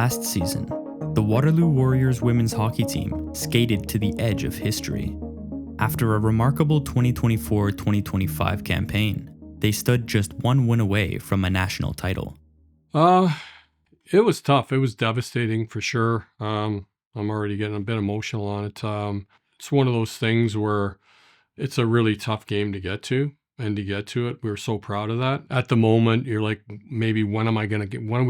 Last season, the Waterloo Warriors women's hockey team skated to the edge of history. After a remarkable 2024-2025 campaign, they stood just one win away from a national title. It was tough. It was devastating for sure. I'm already getting a bit emotional on it. It's one of those things where it's a really tough game to get to. And to get to it, we were so proud of that. At the moment, you're like, maybe when are we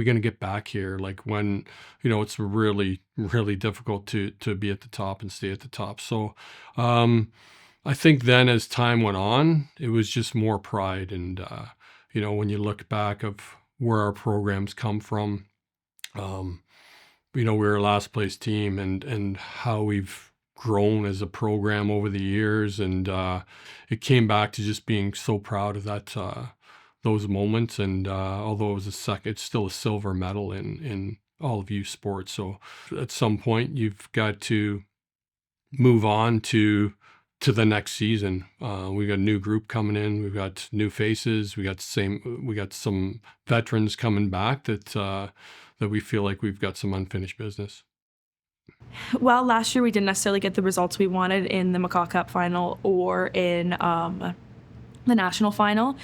going to get back here? Like when, it's really, really difficult to be at the top and stay at the top. So I think then as time went on, it was just more pride. And, when you look back of where our programs come from, we were a last place team and how we've grown as a program over the years, and it came back to just being so proud of that those moments. And although it was it's still a silver medal in all of youth sports. So at some point you've got to move on to the next season. We got a new group coming in. We've got new faces. We got some veterans coming back that we feel like we've got some unfinished business. Well, last year we didn't necessarily get the results we wanted in the Macaw Cup final or in the national final.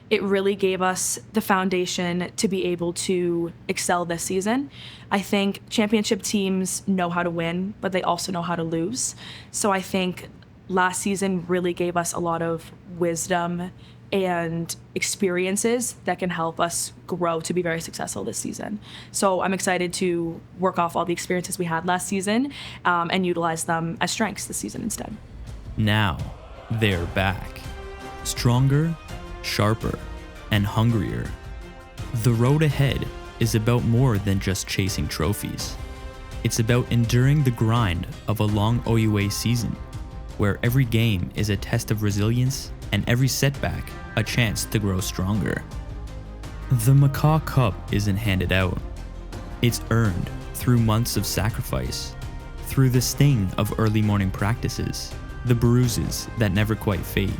It really gave us the foundation to be able to excel this season. I think championship teams know how to win, but they also know how to lose. So I think last season really gave us a lot of wisdom and experiences that can help us grow to be very successful this season. So I'm excited to work off all the experiences we had last season and utilize them as strengths this season instead. Now, they're back. Stronger, sharper, and hungrier. The road ahead is about more than just chasing trophies. It's about enduring the grind of a long OUA season, where every game is a test of resilience and every setback a chance to grow stronger. The Macaw Cup isn't handed out. It's earned through months of sacrifice, through the sting of early morning practices, the bruises that never quite fade,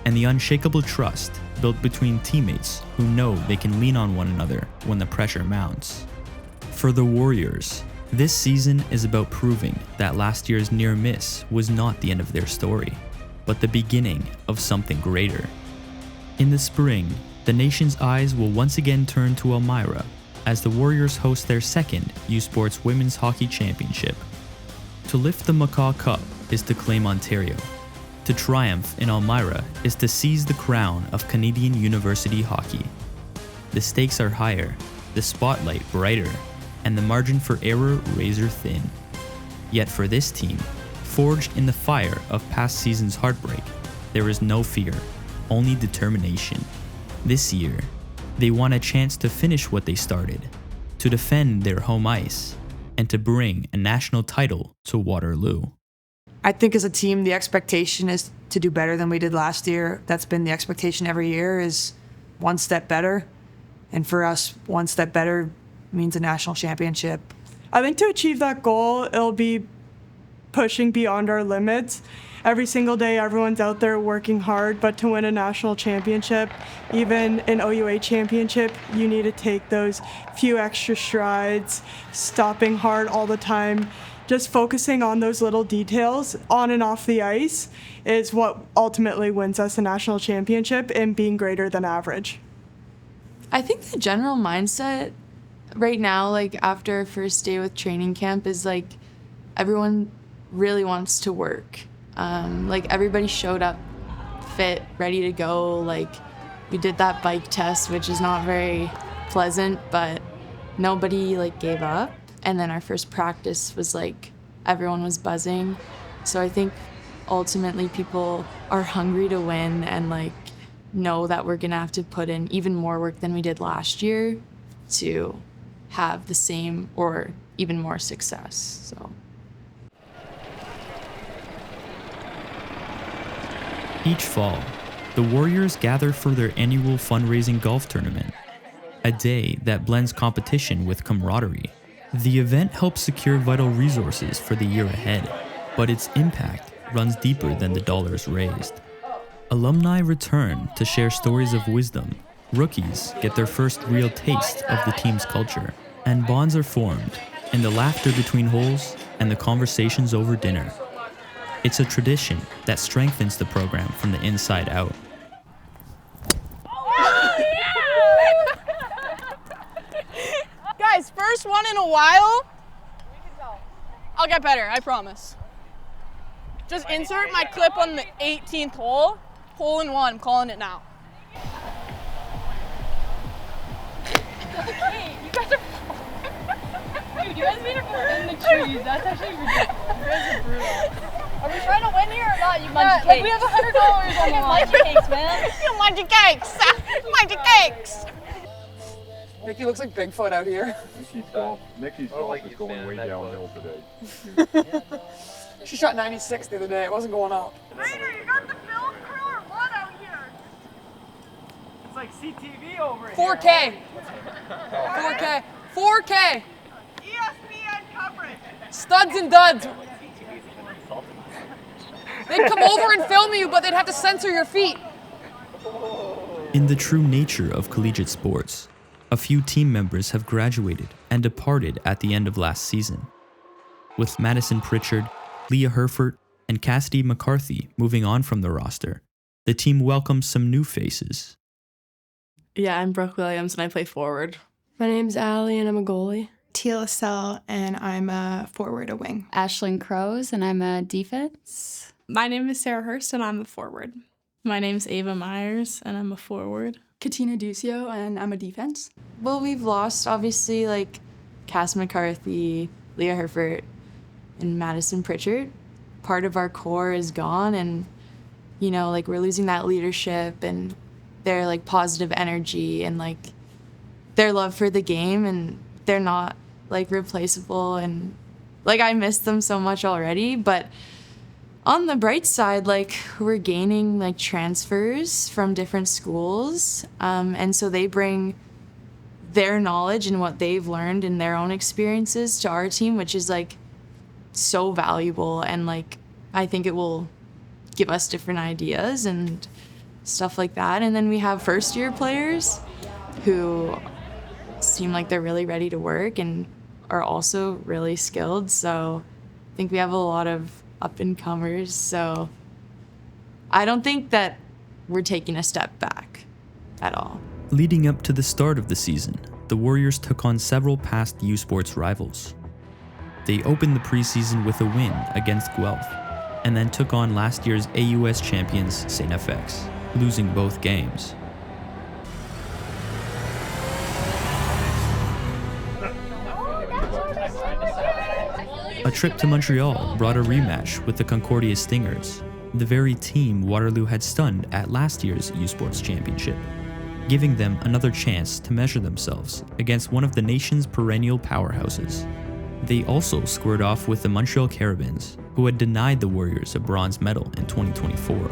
and the unshakable trust built between teammates who know they can lean on one another when the pressure mounts. For the Warriors, this season is about proving that last year's near miss was not the end of their story, but the beginning of something greater. In the spring, the nation's eyes will once again turn to Elmira as the Warriors host their second U Sports Women's Hockey Championship. To lift the Macaw Cup is to claim Ontario. To triumph in Elmira is to seize the crown of Canadian University hockey. The stakes are higher, the spotlight brighter, and the margin for error razor thin. Yet for this team, forged in the fire of past season's heartbreak, there is no fear, only determination. This year, they want a chance to finish what they started, to defend their home ice, and to bring a national title to Waterloo. I think as a team, the expectation is to do better than we did last year. That's been the expectation every year, is one step better. And for us, one step better means a national championship. I think to achieve that goal, it'll be pushing beyond our limits. Every single day, everyone's out there working hard, but to win a national championship, even an OUA championship, you need to take those few extra strides, stopping hard all the time. Just focusing on those little details on and off the ice is what ultimately wins us a national championship and being greater than average. I think the general mindset right now, like after our first day with training camp, is like everyone really wants to work. Like everybody showed up fit, ready to go. Like we did that bike test, which is not very pleasant, but nobody like gave up. And then our first practice was like everyone was buzzing. So I think ultimately people are hungry to win and like know that we're gonna have to put in even more work than we did last year to have the same or even more success. So. Each fall, the Warriors gather for their annual fundraising golf tournament, a day that blends competition with camaraderie. The event helps secure vital resources for the year ahead, but its impact runs deeper than the dollars raised. Alumni return to share stories of wisdom, rookies get their first real taste of the team's culture, and bonds are formed and the laughter between holes, and the conversations over dinner. It's a tradition that strengthens the program from the inside out. Guys, first one in a while. I'll get better, I promise. Just insert my clip on the 18th hole. Hole in one, I'm calling it now. Hey, you guys are... Dude, you guys made it in the trees. That's actually ridiculous. You guys are brutal. Are we trying to win here or not? You munchie cakes. We have $100 on the line. Munchie cakes, man. You munchie cakes! Munchie cakes! Mickey looks like Bigfoot out here. Nikki's golf is going way downhill today. She shot 96 the other day. It wasn't going up. Rainer, you got the film crew or what out here? It's like CTV over here. 4K. 4K. 4K. ESPN coverage. Studs and duds. They'd come over and film you, but they'd have to censor your feet. In the true nature of collegiate sports, a few team members have graduated and departed at the end of last season. With Madison Pritchard, Leah Herford, and Cassidy McCarthy moving on from the roster, the team welcomes some new faces. Yeah, I'm Brooke Williams and I play forward. My name's Allie and I'm a goalie. Teal Estelle and I'm a forward, a wing. Ashlyn Crows and I'm a defense. My name is Sarah Hurst and I'm a forward. My name's Ava Myers and I'm a forward. Katina Duccio and I'm a defense. Well, we've lost, obviously, like Cass McCarthy, Leah Herford, and Madison Pritchard. Part of our core is gone and, you know, like we're losing that leadership and their like positive energy and like their love for the game, and they're not like replaceable, and like I miss them so much already. But on the bright side, like we're gaining like transfers from different schools, and so they bring their knowledge and what they've learned in their own experiences to our team, which is like so valuable, and like I think it will give us different ideas and stuff like that. And then we have first year players who seem like they're really ready to work and are also really skilled, so I think we have a lot of up and comers. So I don't think that we're taking a step back at all. Leading up to the start of the season, the Warriors took on several past U Sports rivals. They opened the preseason with a win against Guelph, and then took on last year's AUS champions St. FX, losing both games. A trip to Montreal brought a rematch with the Concordia Stingers, the very team Waterloo had stunned at last year's U Sports Championship, giving them another chance to measure themselves against one of the nation's perennial powerhouses. They also squared off with the Montreal Carabins, who had denied the Warriors a bronze medal in 2024.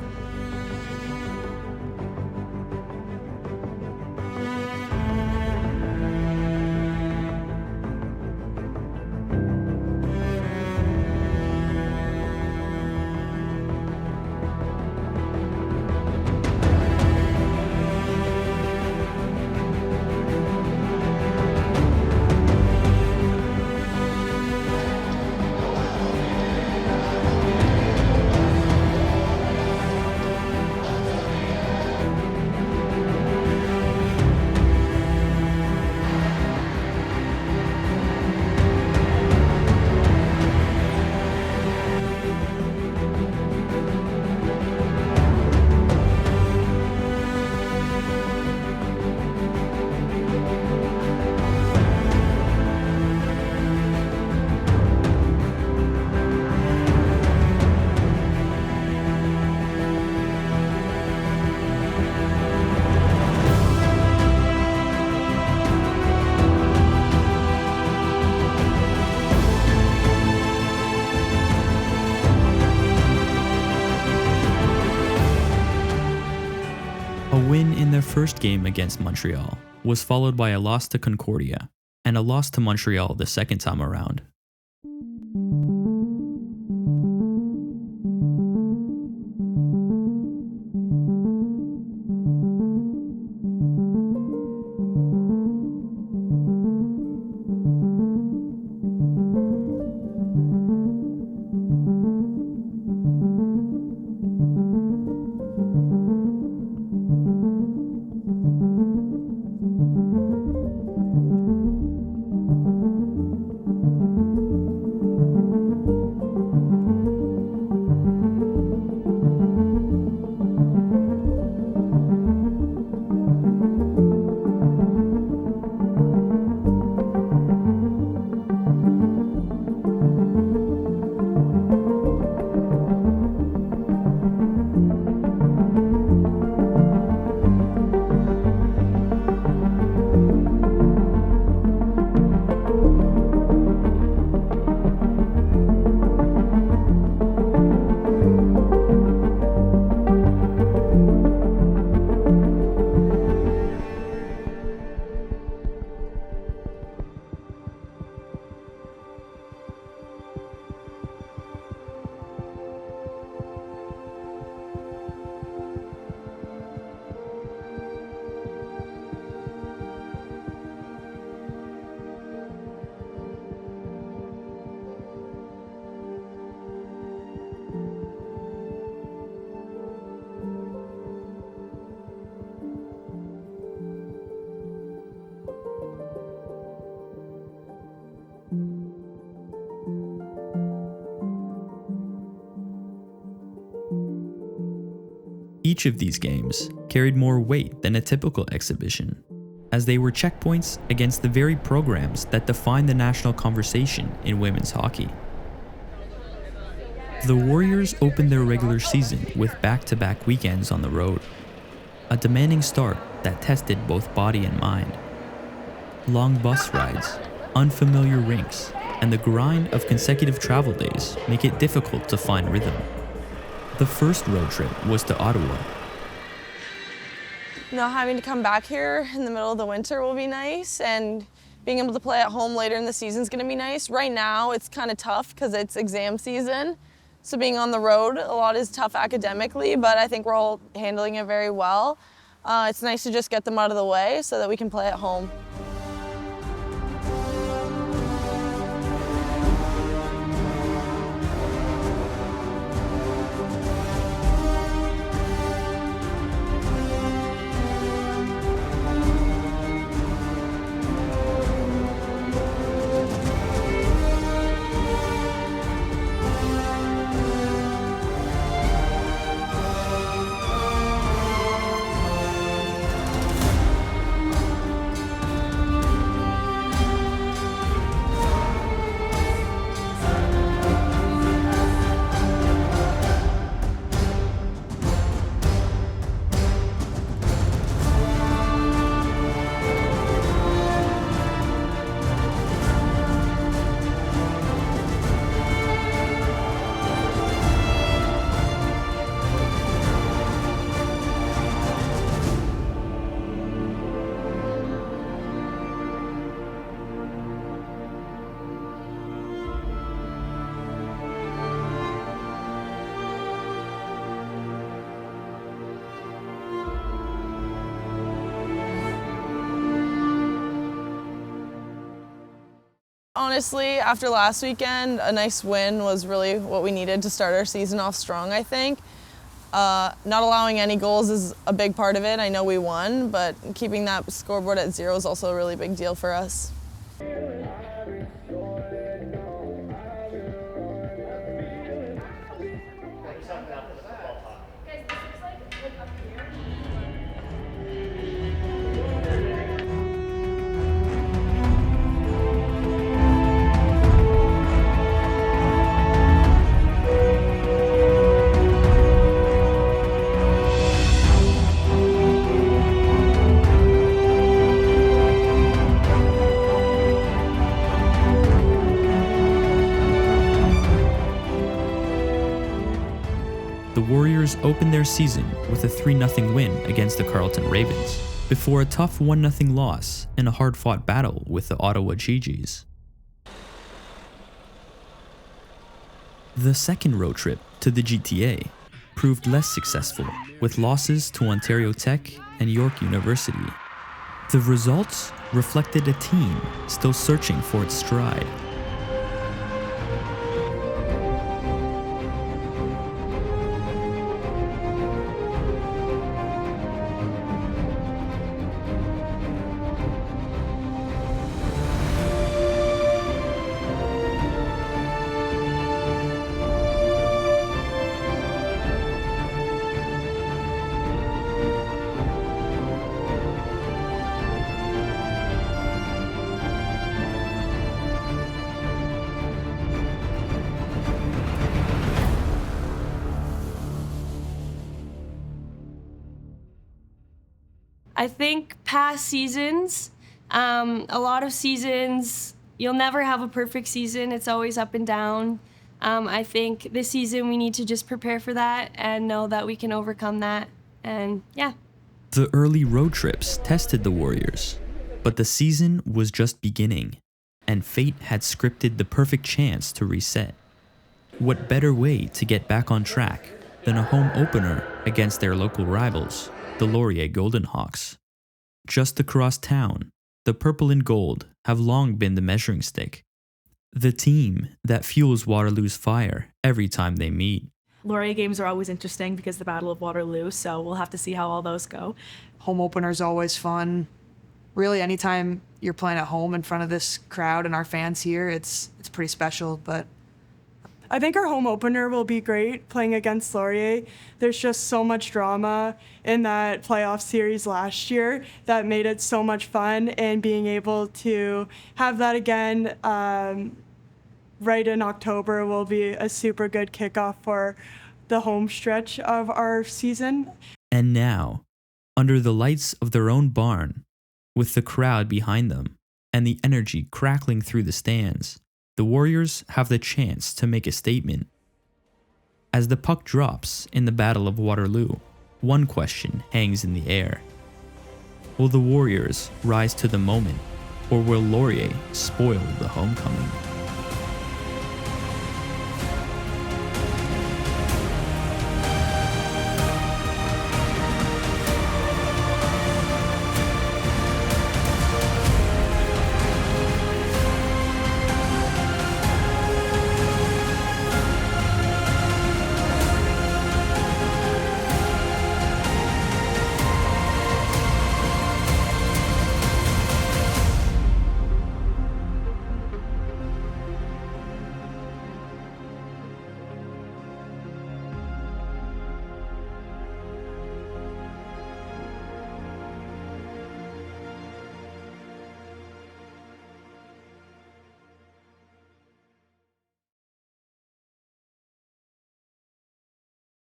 A win in their first game against Montreal was followed by a loss to Concordia and a loss to Montreal the second time around. Each of these games carried more weight than a typical exhibition, as they were checkpoints against the very programs that define the national conversation in women's hockey. The Warriors opened their regular season with back-to-back weekends on the road, a demanding start that tested both body and mind. Long bus rides, unfamiliar rinks, and the grind of consecutive travel days make it difficult to find rhythm. The first road trip was to Ottawa. Not having to come back here in the middle of the winter will be nice, and being able to play at home later in the season is going to be nice. Right now it's kind of tough because it's exam season, so being on the road a lot is tough academically, but I think we're all handling it very well. It's nice to just get them out of the way so that we can play at home. Honestly, after last weekend, a nice win was really what we needed to start our season off strong, I think. Not allowing any goals is a big part of it. I know we won, but keeping that scoreboard at 0 is also a really big deal for us. The Warriors opened their season with a 3-0 win against the Carleton Ravens, before a tough 1-0 loss in a hard-fought battle with the Ottawa Gee-Gees. The second road trip to the GTA proved less successful, with losses to Ontario Tech and York University. The results reflected a team still searching for its stride. I think past seasons, a lot of seasons, you'll never have a perfect season. It's always up and down. I think this season we need to just prepare for that and know that we can overcome that. And yeah. The early road trips tested the Warriors, but the season was just beginning, and fate had scripted the perfect chance to reset. What better way to get back on track than a home opener against their local rivals, the Laurier Golden Hawks. Just across town, the purple and gold have long been the measuring stick, the team that fuels Waterloo's fire every time they meet. Laurier games are always interesting because the Battle of Waterloo, so we'll have to see how all those go. Home opener's always fun. Really, anytime you're playing at home in front of this crowd and our fans here, it's pretty special. But I think our home opener will be great playing against Laurier. There's just so much drama in that playoff series last year that made it so much fun, and being able to have that again right in October will be a super good kickoff for the home stretch of our season. And now, under the lights of their own barn, with the crowd behind them and the energy crackling through the stands, the Warriors have the chance to make a statement. As the puck drops in the Battle of Waterloo, one question hangs in the air. Will the Warriors rise to the moment, or will Laurier spoil the homecoming?